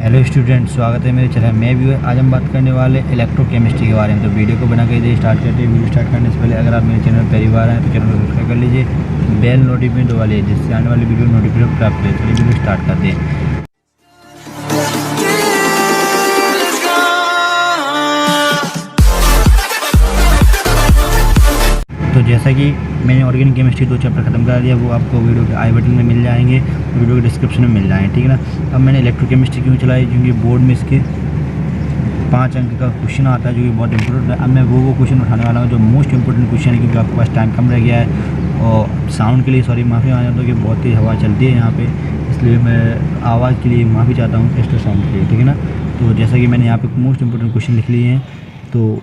Hello student, स्वागत है मेरे चैनल में भी। आज हम बात करने वाले इलेक्ट्रोकेमिस्ट्री के बारे में। तो वीडियो को बना कर स्टार्ट करते हैं। वीडियो स्टार्ट करने से पहले अगर आप मेरे चैनल पहली बार आए तो चैनल को सब्सक्राइब कर लीजिए, बेल नोटिफिकेशन दबा लीजिए जिससे आने वाली वीडियो नोटिफिकेशन प्राप्त करें। चलिए वीडियो स्टार्ट करते हैं। तो जैसा कि मैंने ऑर्गेनिक केमिस्ट्री 2 चैप्टर खत्म कर दिया, वो आपको वीडियो के आई बटन में मिल जाएंगे, वीडियो के डिस्क्रिप्शन में मिल जाएंगे, ठीक है ना। अब मैंने इलेक्ट्रोकेमिस्ट्री क्यों चलाई, क्योंकि बोर्ड में इसके 5 अंक का क्वेश्चन आता है जो कि बहुत इंपॉर्टेंट है। अब मैं वो क्वेश्चन उठाने वाला हूँ जो मोस्ट इंपॉर्टेंट क्वेश्चन है, क्योंकि आपके पास टाइम कम रह गया है। और साउंड के लिए सॉरी माफ़ी मांग जाता हूँ कि बहुत तेज़ हवा चलती है यहाँ पे, इसलिए मैं आवाज़ के लिए माफ़ी चाहता हूँ, एक्स्ट्रा साउंड के लिए, ठीक है ना। तो जैसा कि मैंने यहाँ पे मोस्ट इंपॉर्टेंट क्वेश्चन लिख लिए हैं, तो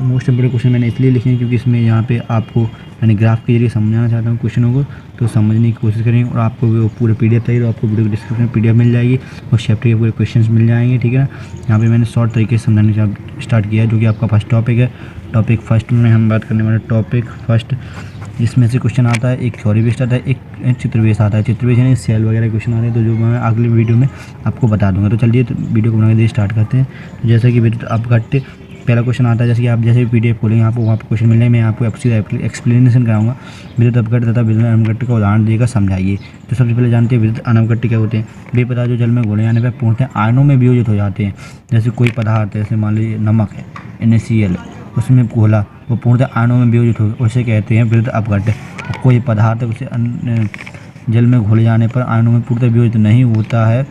मोस्ट इंपॉर्टेंट क्वेश्चन मैंने इसलिए लिखे हैं क्योंकि इसमें यहाँ पे आपको मैंने ग्राफ के जरिए समझाना चाहता हूँ क्वेश्चनों को, तो समझने की कोशिश करेंगे। और आपको वो पूरे पीडीएफ चाहिए तो आपको वीडियो के डिस्क्रिप्शन में पीडीएफ मिल जाएगी और चैप्टर के पूरे क्वेश्चंस मिल जाएंगे, ठीक है ना। यहाँ पे मैंने शॉर्ट तरीके से समझाने का स्टार्ट किया है, जो कि आपका फर्स्ट टॉपिक है। टॉपिक फर्स्ट में हम बात करने वाले टॉपिक फर्स्ट, जिसमें से क्वेश्चन आता है, एक थ्योरी बेस्ड आता है, एक चित्र बेस्ड आता है। चित्र बेस्ड यानी सेल वगैरह क्वेश्चन आ रहे हैं, तो जो मैं अगले वीडियो में आपको बता दूंगा। तो चलिए तो वीडियो को बनाकर स्टार्ट करते हैं। तो जैसा कि विद्युत अपघट्य पहला क्वेश्चन आता है, जैसे कि आप जैसे पीडीएफ खोलेंगे यहाँ पर वहाँ पर क्वेश्चन मिल जाएंगे। मैं आपको एक्सप्लेनेशन कराऊंगा। विद्युत अपघट्य तथा विद्युत अनवघट्य का उदाहरण देकर समझाइए। तो सबसे पहले जानते हैं विद्युत अनवघट्य क्या होते हैं। वे पदार्थ जो जल में घोले जाने पर पूर्णतः आयनों में वियोजित हो जाते हैं। जैसे कोई पदार्थ है, जैसे मान लीजिए नमक है, NaCl, उसमें घोला वो पूर्णतः आयनों में वियोजित हो, उसे कहते हैं विद्युत अपघट्य। कोई पदार्थ है उसे जल में घोले जाने पर आयनों में पूर्णतः वियोजित नहीं होता है,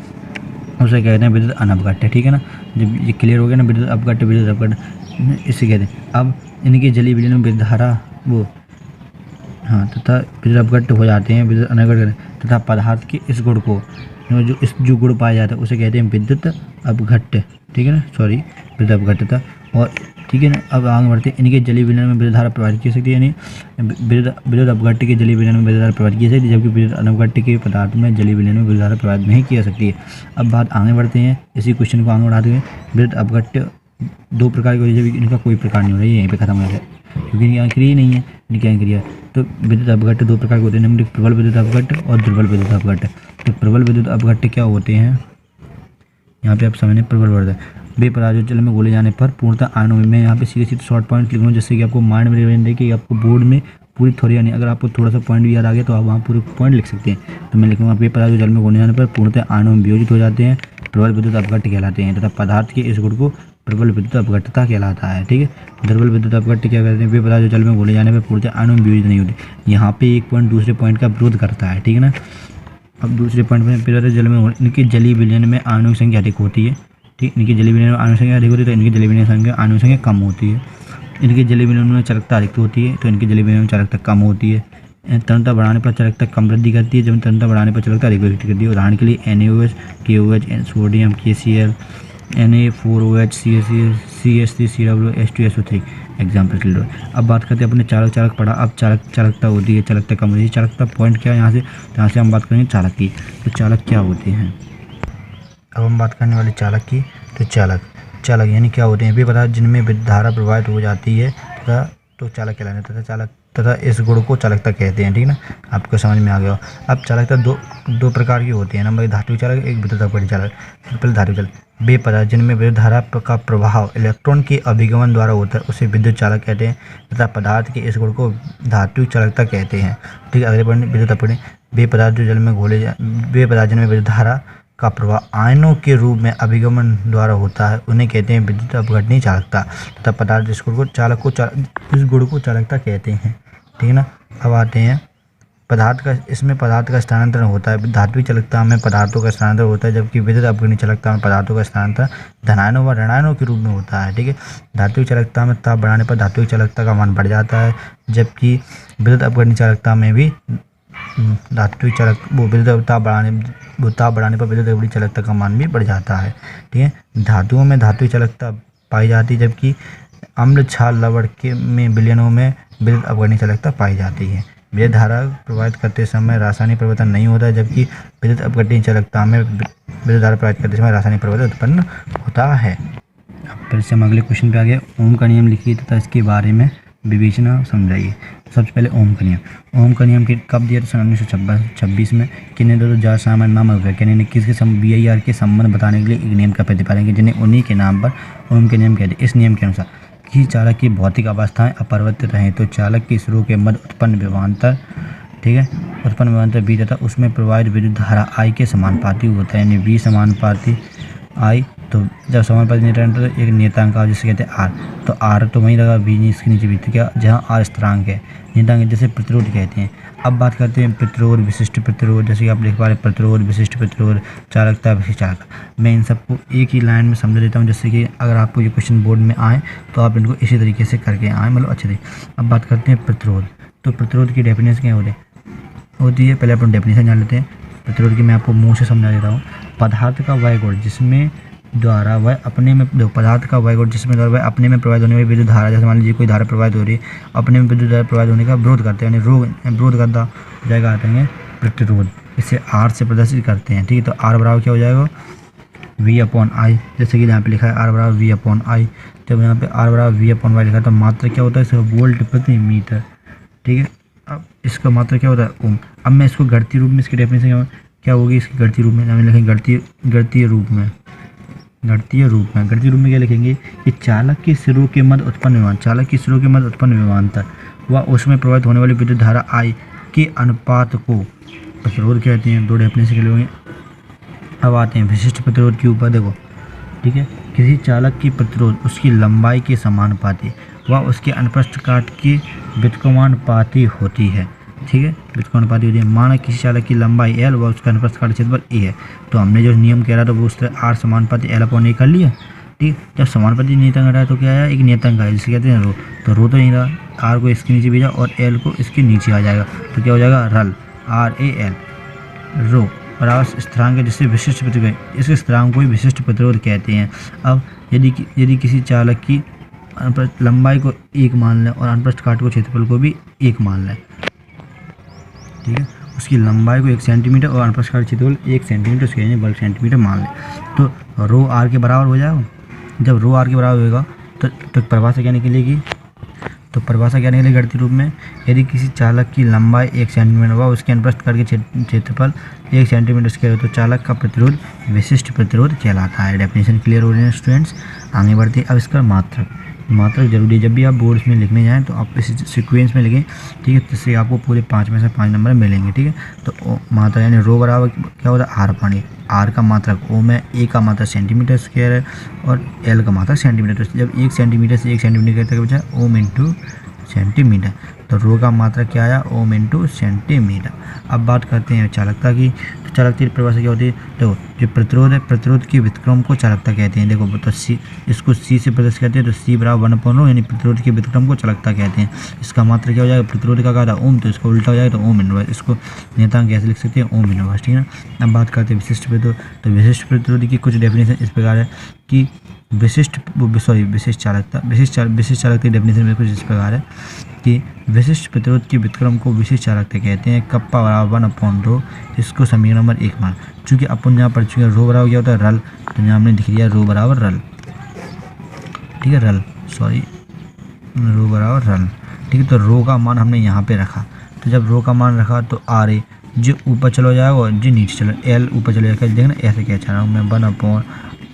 उसे कहते हैं विद्युत अनवघट्य, ठीक है ना। जब ये क्लियर हो गया ना, विद्युत अपघट्य विद्युत अपघट्य इसे कहते हैं। अब इनकी जलीय विलयन में विद्युत धारा वो तथा विद्युत अपघट्य हो जाते हैं विद्युत अनवघट्य, तथा पदार्थ के इस गुण को जो गुण पाया जाता है उसे कहते हैं विद्युत अपघट्य, ठीक है ना, सॉरी विद्युत अपघट्यता। और ठीक है ना, अब आगे बढ़ते हैं। इनके जलीय विलयन में विद्युत धारा प्रवाहित की सकती है, यानी विद्युत अपघट्य के जलीय विलयन में विद्युत धारा प्रवाहित की सकती है, जबकि विद्युत अनवघट्य के पदार्थ में जलीय विलयन में विद्युत धारा प्रवाहित नहीं की जा सकती है। अब बात आगे बढ़ते हैं, इसी क्वेश्चन को आगे बढ़ाते हुए। विद्युत अपघट्य 2 प्रकार के, जब इनका कोई प्रकार नहीं हो रहा है, यहीं पे खत्म हो जाता है क्योंकि इनकी आंक्रिया ही नहीं है, इनकी आंक्रिया। तो विद्युत अपघट्य 2 प्रकार के होते हैं, निम्नलिखित प्रबल विद्युत अपघट्य और दुर्बल विद्युत अपघट्य। तो प्रबल विद्युत अपघट्य क्या होते हैं, यहाँ पे आप समझने प्रबल वर्ग है। वे पदार्थ जो जल में घोले जाने पर पूर्णतः आयनों में, मैं यहाँ पे सीधे शॉर्ट पॉइंट लिख लूँ जिससे कि आपको माइंड में रहे कि आपको बोर्ड में पूरी थ्योरी, यानी अगर आपको थोड़ा सा पॉइंट भी याद आ गया तो आप वहाँ पूरे पॉइंट लिख सकते हैं। तो मैं लिखूँगा वे पदार्थ जो जल में घोले जाने पर पूर्णतः आयनों में वियोजित हो जाते हैं, प्रबल विद्युत अपघट्य कहलाते हैं, तथा पदार्थ के इस गुण को प्रबल विद्युत अपघट्यता कहलाता है, ठीक है। दुर्बल विद्युत अपघट्य क्या कहते हैं, वे पदार्थ जो जल में घोले जाने पर पूर्णतः आयनों में वियोजित नहीं होते। यहाँ पे एक पॉइंट दूसरे पॉइंट का विरोध करता है, ठीक है ना। अब दूसरे पॉइंट में पदार्थ जल में इनकी जलीय विलयन में आयनों की संख्या अधिक होती है, ठीक। इनकी जलीय विलयन में आयनों की संख्या अधिक होती है, तो इनकी जलीय विलयन संख्या आयनों की संख्या कम होती है। इनकी जलीय विलयन में चालकता अधिक होती है, तो इनकी जलीय विलयन में चालकता कम होती है। तन्यता बढ़ाने पर चालकता कम वृद्धि करती है, जब तन्यता बढ़ाने पर चालकता अधिक वृद्धि करती है। उदाहरण के लिए NaOH, KOH, sodium, KCl, Na4OH, CH3, CW, H2SO3 example के लिए। अब बात करते हैं अपने चालक पढ़ा। अब चालकता होती है, चालकता कम होती है। चालकता पॉइंट क्या है यहाँ से हम बात करेंगे चालक की। तो चालक क्या होते हैं, अब हम बात करने वाले चालक की। तो चालक यानी क्या होते हैं, वे पदार्थ जिनमें विद्युत धारा प्रवाहित हो जाती है तथा तो चालक कहलाते हैं, तथा इस गुण को चालकता कहते हैं, ठीक ना। आपको समझ में आ गया। अब चालकता दो प्रकार की होती है, नंबर 1 धात्विक चालक, एक विद्युत अपघट्य चालक। पहले धात्विक चालक, वे पदार्थ जिनमें विद्युत धारा का प्रभाव इलेक्ट्रॉन के अभिगमन द्वारा होता है उसे विद्युत चालक कहते हैं, तथा पदार्थ के इस गुण को धात्विक चालकता कहते हैं, ठीक है। अगले पॉइंट विद्युत अपघट्य, वे पदार्थ जो जल में वे पदार्थ जिनमें विद्युत धारा का प्रवाह आयनों के रूप में अभिगमन द्वारा होता है उन्हें कहते हैं विद्युत अपघटनीय चालकता, तथा पदार्थ इस गुण को चालकता कहते हैं, ठीक है ना। अब आते हैं इसमें पदार्थ का स्थानांतरण होता है। धात्विक चालकता में पदार्थों का स्थानांतरण होता है, जबकि विद्युत अपघटनीय चालकता में पदार्थों का स्थानांतरण धनायनों व ऋणायनों के रूप में होता है, ठीक है। धात्विक चालकता में ताप बढ़ाने पर धात्विक चालकता का मान बढ़ जाता है, जबकि विद्युत अपघटनीय चालकता में भी धात्विक चालक ताप बढ़ाने पर विद्युत अपघटनीय चालकता का मान भी बढ़ जाता है, ठीक है। धातुओं में धात्विक चालकता पाई जाती है, जबकि अम्ल क्षार लवण में विलयनों में विद्युत अपघटनीय चालकता पाई जाती है। विद्युत धारा प्रवाहित करते समय रासायनिक परिवर्तन नहीं होता है, जबकि विद्युत अपघटनीय चालकता में विद्युत धारा प्रवाहित करते समय रासायनिक परिवर्तन उत्पन्न होता है। अब फिर से हम अगले क्वेश्चन पे आ गए। ओम का नियम लिखिए तथा इसके बारे में विवेचना समझाइए। सबसे पहले ओम का नियम। ओम का नियम कब दिया था? सन 1926 में। किन्हें दो जॉर्ज साइमन नामक वैज्ञानिक ने किसके VIR के संबंध बताने के लिए एक नियम का प्रतिपादन किया, जिन्हें उन्हीं के नाम पर ओम के नियम कहते हैं। इस नियम के अनुसार किसी चालक की भौतिक अवस्थाएं अपरिवर्तित रहें तो चालक की स्रोत के मध्य उत्पन्न विभवांतर, ठीक है, उत्पन्न विभवांतर V तथा उसमें प्रवाहित विद्युत धारा I के समानुपाती होता है, यानी V समानुपाती I। तो जब समानुपाती नहीं रहता तो एक नियतांक जिसे कहते हैं R, तो R तो वहीं लगा, V इसके नीचे भी, तो क्या जहाँ R स्थिरांक है, नियतांक जैसे प्रतिरोध कहते हैं। अब बात करते हैं प्रतिरोध, विशिष्ट प्रतिरोध, जैसे कि आप लिख पा रहे प्रतिरोध, विशिष्ट प्रतिरोध, चालकता, विशिष्ट चालकता। मैं इन सबको एक ही लाइन में समझा देता हूँ, जैसे कि अगर आपको ये क्वेश्चन बोर्ड में आए तो आप इनको इसी तरीके से करके आए, मतलब अच्छे तरीके। अब बात करते हैं प्रतिरोध। तो प्रतिरोध की डेफिनेशन क्या होती है? पहले अपन डेफिनेशन जान लेते हैं प्रतिरोध की। मैं आपको मुँह से समझा देता हूँ। पदार्थ का वह गुण जिसमें द्वारा वह अपने में, पदार्थ का वह गुण जिसमें द्वारा वह अपने में प्रवाहित होने वाली विद्युत धारा, जैसे मान लीजिए कोई धारा प्रवाहित हो रही है, अपने में विद्युत धारा प्रवाहित होने का विरोध करते हैं, यानी विरोध करता हो जाएगा, आते हैं प्रतिरोध। इसे R से प्रदर्शित करते हैं, ठीक है। तो R बराबर क्या हो जाएगा? V/I, जैसे कि यहाँ पे लिखा है R बराबर V/I। जब यहाँ पे R बराबर V/Y लिखा है तो मात्रा क्या होता है? इसका वोल्ट प्रति मीटर, ठीक है। अब इसका मात्रा क्या होता है? ओम। अब मैं इसको गणितीय रूप में, इसकी डेफिनेशन क्या होगी इसकी गणितीय रूप में? हमें लिखेंगे गणितीय रूप में क्या लिखेंगे कि चालक के सिरों के मध्य उत्पन्न विभवांतर व उसमें प्रवाहित होने वाली विद्युत धारा I के अनुपात को प्रतिरोध कहते हैं। 2 डेफिनेशन के लिए। अब आते हैं विशिष्ट प्रतिरोध के ऊपर, देखो, ठीक है। किसी चालक की प्रतिरोध उसकी लंबाई के समानुपाती व उसके अनुप्रस्थ काट के व्युत्क्रमानुपाती होती है, ठीक है, व्युत्क्रमानुपाती होती है। माना किसी चालक की लंबाई L व उसका अनुप्रस्थ काट क्षेत्रफल A है, तो हमने जो नियम कह रहा था वो उस तरह R समानुपाती L/A कर लिया, ठीक। जब समानुपाती नियतांक हटाया तो क्या आया? एक नियतांक आया जिसे कहते हैं रो। तो रो तो नहीं रहा, R को इसके नीचे भेजा और L को इसके नीचे आ जाएगा, तो क्या हो जाएगा? रल, RAL, रो बराबर स्थिरांक है जिससे विशिष्ट प्रतिरोध, इस स्थिरांक को ही विशिष्ट प्रतिरोध कहते हैं। अब यदि किसी चालक की लंबाई को 1 मान लें और अनुप्रस्थ काट को क्षेत्रफल को भी 1 मान लें, ठीक है, उसकी लंबाई को 1 सेंटीमीटर और अनुप्रस्थ काट क्षेत्रफल 1 सेंटीमीटर, उसके वर्ग सेंटीमीटर मान लें, तो रो R के बराबर हो जाएगा। जब रो R के बराबर होगा तो परिभाषा क्या निकलेगी? तो परिभाषा क्या निकलेगी गणितीय रूप में? यदि किसी चालक की लंबाई 1 सेंटीमीटर व उसके अनुप्रस्थ काट के क्षेत्रफल 1 सेंटीमीटर स्क्वायर हो तो चालक का प्रतिरोध विशिष्ट प्रतिरोध कहलाता है। डेफिनेशन क्लियर हो रही है स्टूडेंट्स? आगे बढ़ते हैं। अब इसका मात्रक जरूरी है। जब भी आप बोर्ड्स में लिखने जाएं तो आप इस सीक्वेंस में लिखें, ठीक है, जिससे आपको पूरे 5 में से 5 नंबर मिलेंगे, ठीक है। तो मात्रा यानी रो बराबर क्या होता है? R/A। R का मात्रक ओम है, A का मात्रक सेंटीमीटर स्क्वायर है और L का मात्रक सेंटीमीटर। तो जब 1 सेंटीमीटर से 1 सेंटीमीटर तक बचा ओम इंटू सेंटीमीटर, तो रो का मात्रक क्या आया? Ohm into centimetre. अब बात करते हैं चालकता की। तो चालकता की परिभाषा क्या होती है? देखो, जो प्रतिरोध है, प्रतिरोध के व्युत्क्रम को चालकता कहते हैं। देखो, तो इसको C से प्रदर्शित करते हैं, तो C बराबर 1/ρ, यानी प्रतिरोध के व्युत्क्रम को चालकता कहते हैं। इसका मात्रक क्या हो जाएगा? प्रतिरोध का कहा था ओम, तो इसका उल्टा हो जाएगा, तो ओम इनवर्स। इसको नियतांक कैसे लिख सकते हैं? ओम इनवर्स, ठीक है ना। अब बात करते हैं विशिष्ट प्रतिरोध। तो विशिष्ट प्रतिरोध की कुछ डेफिनेशन इस प्रकार है कि विशिष्ट चालकता की डेफिनेशन में कुछ इस प्रकार है कि विशिष्ट प्रतिरोध के व्युत्क्रम को विशिष्ट चालकता कहते हैं। कप्पा बराबर 1/ρ, इसको समीकरण नंबर 1 मान। चूँकि अपन यहाँ पढ़ चुके हैं रो बराबर क्या होता है? रल, तो यहाँ हमने लिख लिया रो बराबर रल, ठीक है, रो बराबर रल, ठीक है। तो रो का मान हमने यहाँ पे रखा, तो जब रो का मान रखा तो RA जो ऊपर चला जाएगा और जो नीचे चला, L ऊपर चला जाएगा। देखना ऐसे क्या चाह रहा हूँ मैं,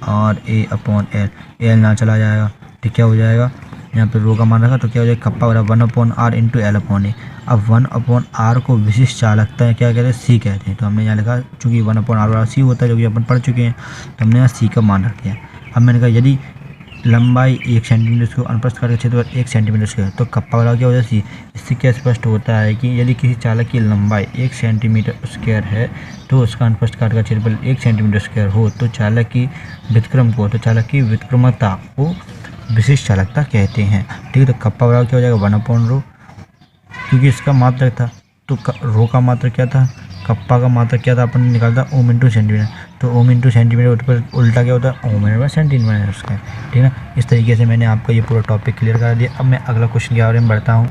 1/RA/L, L ना चला जाएगा, तो क्या हो जाएगा? यहाँ पे रो का मान रखा तो क्या हो जाएगा? कप्पा बराबर 1/R इंटू L/A। अब 1/R को विशिष्ट चालकता क्या कहते हैं? C कहते हैं। तो हमने यहाँ लिखा, चूँकि 1/R बराबर C होता है, जो कि अपन पढ़ चुके हैं, तो हमने यहाँ C का मान रख दिया। अब मैंने कहा यदि लंबाई 1 सेंटीमीटर को अनुप्रस्थ काट के क्षेत्रफल 1 सेंटीमीटर स्क्वायर, तो कप्पा बराबर क्या हो जाए? C। इससे क्या स्पष्ट होता है कि यदि किसी चालक की लंबाई 1 सेंटीमीटर स्क्वायर है तो उसका अनुप्रस्थ काट का क्षेत्रफल 1 सेंटीमीटर स्क्वायर हो तो चालक की व्युत्क्रमता को विशिष्ट चालकता कहते हैं, ठीक है। तो कप्पा बराबर क्या हो जाएगा? 1/ρ, क्योंकि इसका मात्रक था, तो रो का मात्रक क्या था? कप्पा का मात्रक क्या था? अपन ने निकाला ओम इंटू सेंटीमीटर, तो ओम इंटू सेंटीमीटर पर उल्टा क्या होता है? ओम इनवर्स सेंटीमीटर उसका, ठीक है ना। इस तरीके से मैंने आपका ये पूरा टॉपिक क्लियर करा दिया। अब मैं अगला क्वेश्चन के बारे में बढ़ता हूँ।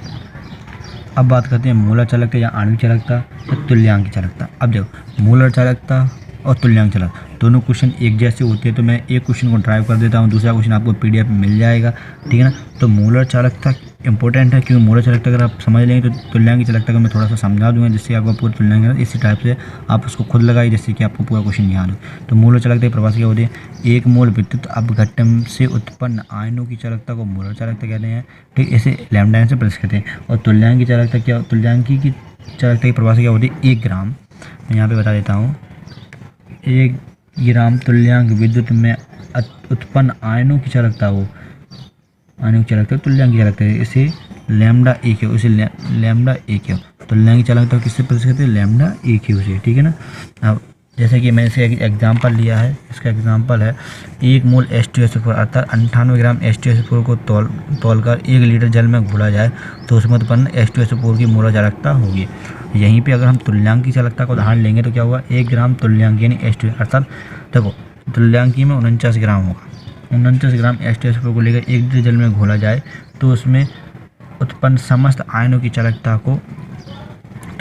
अब बात करते हैं मूलर चालकता या आणविक चालकता या तुल्यांक चालकता। अब देखो, मूलर चालकता और तुल्यांक चालकता दोनों क्वेश्चन एक जैसे होते हैं, तो मैं एक क्वेश्चन को ड्राइव कर देता हूँ, दूसरा क्वेश्चन आपको PDF में मिल जाएगा, ठीक है ना। तो मूलर चालकता इंपॉर्टेंट है, क्योंकि मोलर चालकता अगर आप समझ लेंगे तो तुल्यांक की चालकता को मैं थोड़ा सा समझा दूंगा, जिससे आपको पूरा तुल्यांक इसी टाइप से आप उसको खुद लगाइए, जिससे कि आपको पूरा क्वेश्चन याद हो। तो मोलर चालकता की परिभाषा क्या होती है? एक मोल विद्युत अपघट्ट से उत्पन्न आयनों की चालकता को मोलर चालकता कहते हैं, ठीक। इसे लैम्ब्डा एन से प्रदर्शित करते हैं। और तुल्यांक की चालकता क्या, तुल्यांकी की चालकता की परिभाषा क्या होती है? 1 ग्राम, मैं यहाँ पे बता देता हूँ। 1 ग्राम तुल्यांक विद्युत में उत्पन्न आयनों की चालकता हो, आयनों की चालकता तुल्यांक की चालकता है, इसे लैम्ब्डा ए क्यू, इसे लैम्ब्डा ए क्यू। तुल्यांक की चालकता किससे प्रदर्शित करते हैं? लैम्ब्डा ए क्यू से, ठीक है ना। अब जैसे कि मैंने इसे एग्जाम्पल लिया है, इसका एग्जाम्पल है 1 मोल H2SO4 अर्थात 98 ग्राम H2SO4 को तौलकर 1 लीटर जल में घोला जाए तो उसमें उत्पन्न H2SO4 की मोलर चालकता होगी। यहीं पे अगर हम तुल्यांक की चालकता को उदाहरण लेंगे तो क्या होगा? 1 ग्राम तुल्यांक यानी H2 अर्थात देखो तुल्यांकी में 49 ग्राम होगा। 49 ग्राम H2SO4 को लेकर 1 लीटर जल में घोला जाए तो उसमें उत्पन्न समस्त आयनों की चालकता को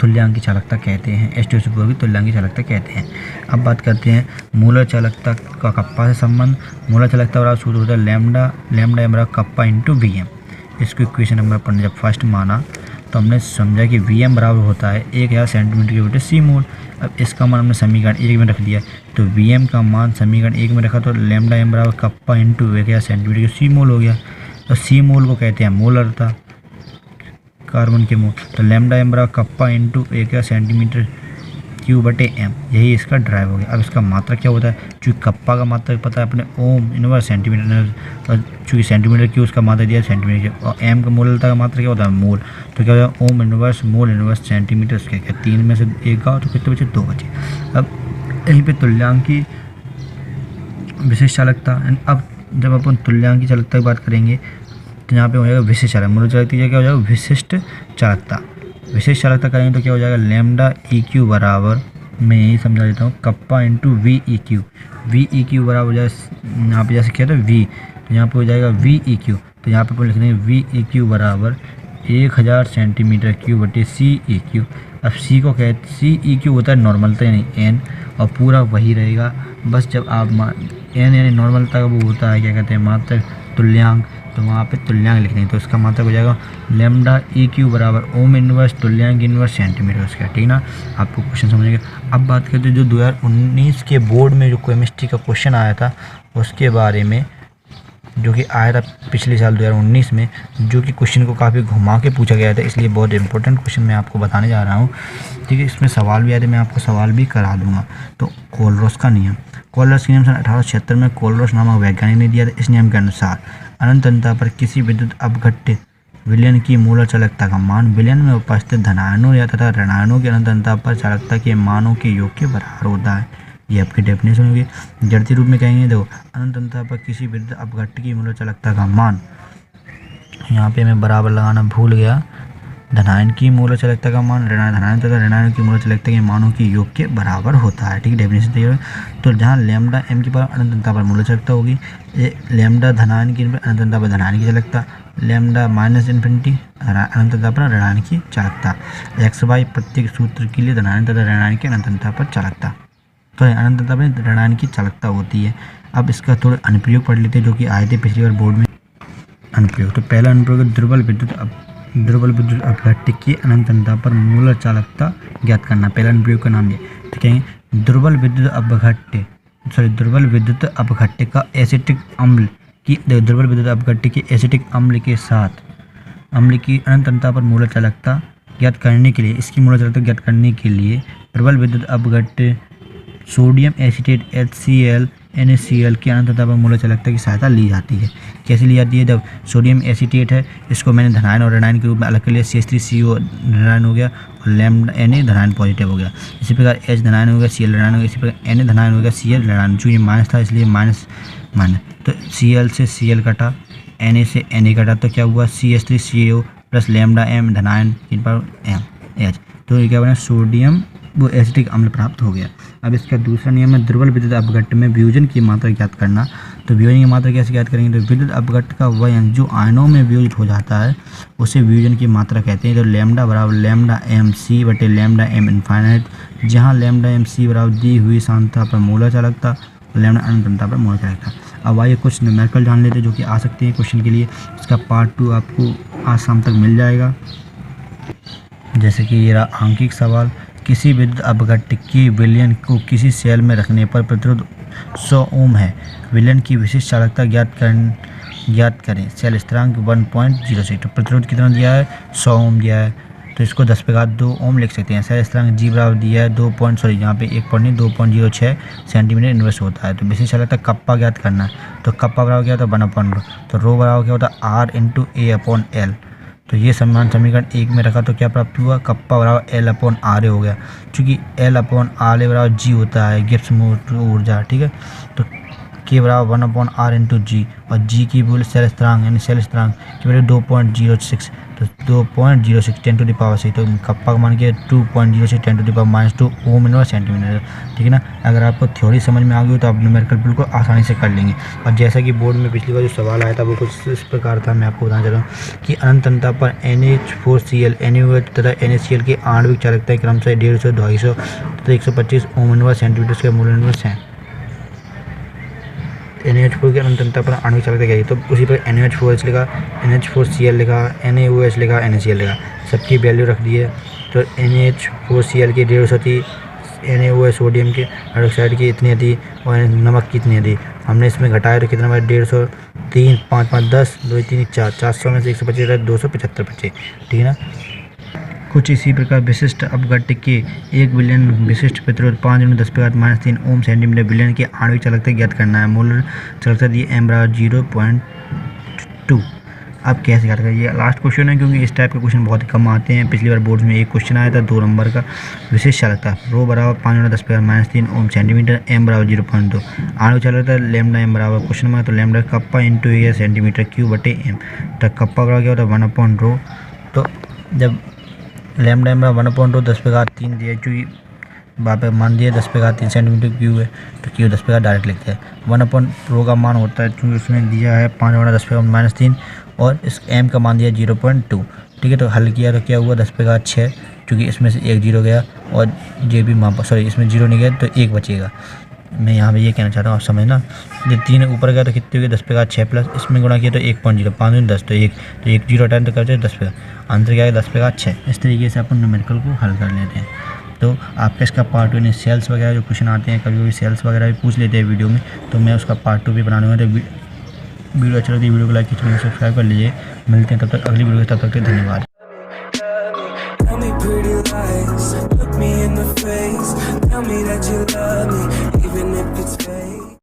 तुल्यांक की चालकता कहते हैं, H2SO4 की तुल्यांक की चालकता कहते हैं। अब बात करते हैं मोलर चालकता का कप्पा से संबंध। मोलर चालकता बराबर सूत्र होता है लैम्ब्डा एम बराबर कप्पा इंटू Vm। इसको इक्वेशन नंबर अपन जब फर्स्ट माना तो हमने समझा कि Vm बराबर होता है 1000 सेंटीमीटर के बटे C मोल। अब इसका मान हमने समीकरण 1 में रख दिया, तो Vm का मान समीकरण 1 में रखा तो लैम्ब्डा एम बराबर कप्पा इंटू 1000 सेंटीमीटर के C मोल हो गया। तो C मोल को कहते हैं मोलरता, कार्बन के मोल। तो लैम्ब्डा एम बराबर कप्पा इंटू 1000 सेंटीमीटर क्यूब बटे एम, यही इसका ड्राइव हो गया। अब इसका मात्रक क्या होता है? चूँकि कप्पा का मात्रक पता है अपने ओम इनवर्स सेंटीमीटर, और चूँकि सेंटीमीटर क्यूब उसका मात्रक दिया सेंटीमीटर, और एम का मोलता का मात्रक क्या होता है? मोल। तो क्या होता है? Ohm inverse mole inverse centimetre, उसके क्या 3 में से 1 का, तो कितने बचे? 2 बचे। अब यहीं पर तुल्यांक की विशेष चालकता। अब जब अपन तुल्यांक की चालकता की बात करेंगे तो यहाँ पे हो जाएगा विशिष्ट चालकता। मोलर चालकता क्या हो जाएगा? विशिष्ट चालकता। विशेष चालकता करेंगे तो क्या हो जाएगा? लैम्ब्डा ई क्यू बराबर, मैं यही समझा देता हूँ, kappa into V E Q. V E Q बराबर हो जाएगा, यहाँ पे जैसे क्या था वी, तो यहाँ पे हो जाएगा वी ई क्यू। तो यहाँ पे अपन लिख देंगे वी ई क्यू बराबर 1000 सेंटीमीटर क्यूब बटे सी ई क्यू। अब सी को कहते, सी ई क्यू होता है नॉर्मलता यानी एन, और पूरा वही रहेगा। बस जब आप एन यानी नॉर्मलता का वो होता है क्या कहते हैं? मात्रक, तुल्यांक, तो वहाँ पे तुल्यांक लिख देंगे। तो इसका मात्रक हो जाएगा लैम्ब्डा ई क्यू बराबर ओम इनवर्स तुल्यांक इनवर्स सेंटीमीटर उसका, ठीक ना। आपको क्वेश्चन समझेंगे। अब बात करते हैं जो 2019 के बोर्ड में जो केमिस्ट्री का क्वेश्चन आया था उसके बारे में, जो कि आया था पिछले साल 2019 में, जो कि क्वेश्चन को काफ़ी घुमा के पूछा गया था, इसलिए बहुत इंपॉर्टेंट क्वेश्चन मैं आपको बताने जा रहा हूँ, ठीक है। इसमें सवाल भी आए थे, मैं आपको सवाल भी करा दूँगा। तो कोलरोस का नियम, कोलरोस के नियम सन 1876 में कोलरोस नामक वैज्ञानिक ने दिया था। इस नियम के अनुसार अनंत अंतराल पर किसी विद्युत अपघट्ट विलयन की मोलर चालकता का मान विलयन में उपस्थित धनायनों या तथा ऋणायनों के अनंत अंतराल पर चालकता के मानों के योग के बराबर होता है। ये आपकी डेफिनेशन होगी। जड़ती रूप में कहेंगे, देखो अनंत अंतराल पर किसी विद्युत अपघट्ट की मोलर चालकता का मान, यहाँ पे मैं बराबर लगाना भूल गया, धनायन की मोलर चालकता का मान धनायन तथा ऋणायन की मोलर चालकता के मानों की योग के बराबर होता है, ठीक है। डेफिनेशन तैयार। तो जहाँ लैम्ब्डा एम की पावर अनंत अंतराल पर मोलर चालकता होगी, लैम्ब्डा धनायन की अनंत अंतराल पर धनायन की चालकता, लैम्ब्डा माइनस इन्फिनिटी अनंत अंतराल पर ऋणायन की चालकता। एक्स वाई प्रत्येक सूत्र के लिए धनायन तथा ऋणायन के अनंत अंतराल पर चालकता, तो अनंत अंतराल पर ऋणायन की चालकता होती है। अब इसका थोड़ा अनुप्रयोग पढ़ लेते हैं जो कि आए थे पिछली बार बोर्ड में। अनुप्रयोग, तो पहला अनुप्रयोग दुर्बल विद्युत अपघट्ट की अनंत अंतराल पर मोलर चालकता ज्ञात करना। पहला अनुप्रयोग का नाम ये, तो कहेंगे दुर्बल विद्युत अपघट्ट का एसिटिक अम्ल की, दुर्बल विद्युत अपघट्ट के एसिटिक अम्ल के साथ अम्ल की अनंत अंतराल पर मोलर चालकता ज्ञात करने के लिए, इसकी मोलर चालकता ज्ञात करने के लिए प्रबल विद्युत अपघट्ट सोडियम एसीटेट HCl NaCl की अनंत अंतराल पर मोलर चालकता की सहायता ली जाती है। कैसे ली जाती है? जब सोडियम एसीटेट है, इसको मैंने धनायन और ऋणायन के रूप में अलग कर लिया, CH3CO ऋणायन हो गया और लैम्ब्डा Na धनायन पॉजिटिव हो गया। इसी प्रकार H धनायन हो गया, Cl ऋणायन हो गया, इसी प्रकार Na धनायन हो गया, Cl ऋणायन, चूँकि माइनस था इसलिए माइनस, तो Cl से Cl कटा, Na से Na कटा, तो क्या हुआ? CH3CO plus lambda M धनायन H, तो ये क्या बना? सोडियम वो एसिटिक अम्ल प्राप्त हो गया। अब इसका दूसरा नियम है दुर्बल विद्युत अपघट्ट में वियोजन की मात्रा ज्ञात करना। तो वियोजन की मात्रा कैसे ज्ञात करेंगे? तो विद्युत अपघट्ट का वह अंश जो आयनों में वियोजित हो जाता है उसे वियोजन की मात्रा कहते हैं। तो लैम्ब्डा बराबर लैम्ब्डा एम सी बटे लैम्ब्डा एम इनफाइनाइट, जहाँ लैम्ब्डा एम सी बराबर दी हुई सांद्रता पर मोलर चालकता लैम्डा अनंतता पर मोड़ करेगा। अब आइए कुछ न्यूमेरिकल जान लेते हैं जो कि आ सकते हैं क्वेश्चन के लिए। इसका पार्ट 2 आपको आज शाम तक मिल जाएगा। जैसे कि ये रहा आंकिक सवाल, किसी विद्युत अपघट्य की विलयन को किसी सेल में रखने पर प्रतिरोध 100 ओम है। विलयन की विशिष्ट चालकता ज्ञात करें। सेल स्थिरांक 1.06, तो प्रतिरोध कितना दिया है 100 ओम दिया है, तो इसको 10⁻² ओम लिख सकते हैं। सेल स्थिरांक जी बराबर दिया है 2.06 सेंटीमीटर इनवर्स होता है। तो विशिष्ट चालकता कप्पा ज्ञात करना है, तो कप्पा बराबर क्या होता है 1/ρ, तो रो बराबर क्या होता है R × A/L। तो ये समान समीकरण 1 में रखा तो क्या प्राप्त हुआ, कप्पा बराबर L/RA हो गया, चूँकि L/RA बराबर G होता है गिब्स ऊर्जा, ठीक है। तो K बराबर 1/R × G, और G की वैल्यू सेल स्थिरांक यानी सेल स्थिरांक की वैल्यू 2.06, तो 2.06 10⁻⁶, तो कप्पा का मान के 2.06 10⁻⁻² ओम इनवर्स सेंटीमीटर, ठीक है ना। अगर आपको थ्योरी समझ में आ गई तो आप न्यूमेरिकल बिल्कुल आसानी से कर लेंगे। और जैसा कि बोर्ड में पिछली बार जो सवाल आया था वो कुछ इस प्रकार था, मैं आपको बताना चाह रहा हूँ कि अनंतता पर NH4Cl NaOH तथा NaCl की आणविक चालकताएं क्रमशः 150, 250 तथा 125 ओम इनवर्स सेंटीमीटर के मूल इनवर्स हैं। NaOH की अनंतता पर आणविक चालकता क्या है, तो उसी पर NaOH लिखा, NH4Cl लिखा, NaOH लिखा, NaCl लिखा, सबकी वैल्यू रख दी है। तो NH4Cl की 150 थी, NaOH सोडियम के हाइड्रोक्साइड की इतनी थी, और नमक की इतनी थी। हमने इसमें घटाया तो कितना बचा 150, 3 5 5 10 2 3 4 400 में से 125 275 बचे, ठीक है ना। कुछ इसी प्रकार विशिष्ट अपघट्य के 1 विलयन विशिष्ट प्रतिरोध 5 × 10⁻³ ओम सेंटीमीटर विलयन की आणविक चालकता ज्ञात करना है। मोलर चालकता दी m बराबर 0.2। अब कैसे ज्ञात करें, ये लास्ट क्वेश्चन है क्योंकि इस टाइप के क्वेश्चन बहुत कम आते हैं। पिछली बार बोर्ड में एक क्वेश्चन आया था 2 नंबर का, विशिष्ट चालकता रो बराबर 5 × 10⁻³ ओम सेंटीमीटर, m बराबर 0.2। आणविक चालकता लैम्डा m बराबर क्वेश्चन में, तो lambda kappa × A centimetre cube बटे m, तो कप्पा बराबर क्या होता है 1/ρ। तो जब लैम्डा m बराबर 1/ρ 10⁻³ दिया, क्योंकि वहाँ पे मान दिया 10⁻³ सेंटीमीटर क्यूब है, तो क्यूब 10 डायरेक्ट लिखते हैं। 1/ρ का मान होता है क्योंकि उसमें दिया है 5 × 10⁻³ और इस m का मान दिया 0.2, ठीक है। तो हल किया तो क्या हुआ 10⁻6, क्योंकि इसमें से एक 0 गया और ये भी वहाँ पर सॉरी इसमें 0 नहीं गया तो 1 बचेगा। मैं यहाँ पे ये कहना चाहता हूँ आप समझना, जब 3 ऊपर गया तो कितने हुए 10⁻6 प्लस इसमें गुणा किया तो 1.0, 5 × 10 तो 1, तो 1 0 हटाएं तो करते 10 आंसर क्या है 10⁻6। इस तरीके से अपन न्यूमेरिकल को हल कर लेते हैं। तो आपका इसका पार्ट 1 सेल्स वगैरह जो क्वेश्चन आते हैं, कभी कभी सेल्स वगैरह भी पूछ लेते हैं वीडियो में, तो मैं उसका पार्ट 2 भी बना लूँगा। तो वीडियो अच्छा लगती है वीडियो को लाइक कीजिए, सब्सक्राइब कर लीजिए। मिलते हैं तब तक अगली वीडियो, तब तक के धन्यवाद। Tell me pretty lies, look me in the face, tell me that you love me, even if it's fake.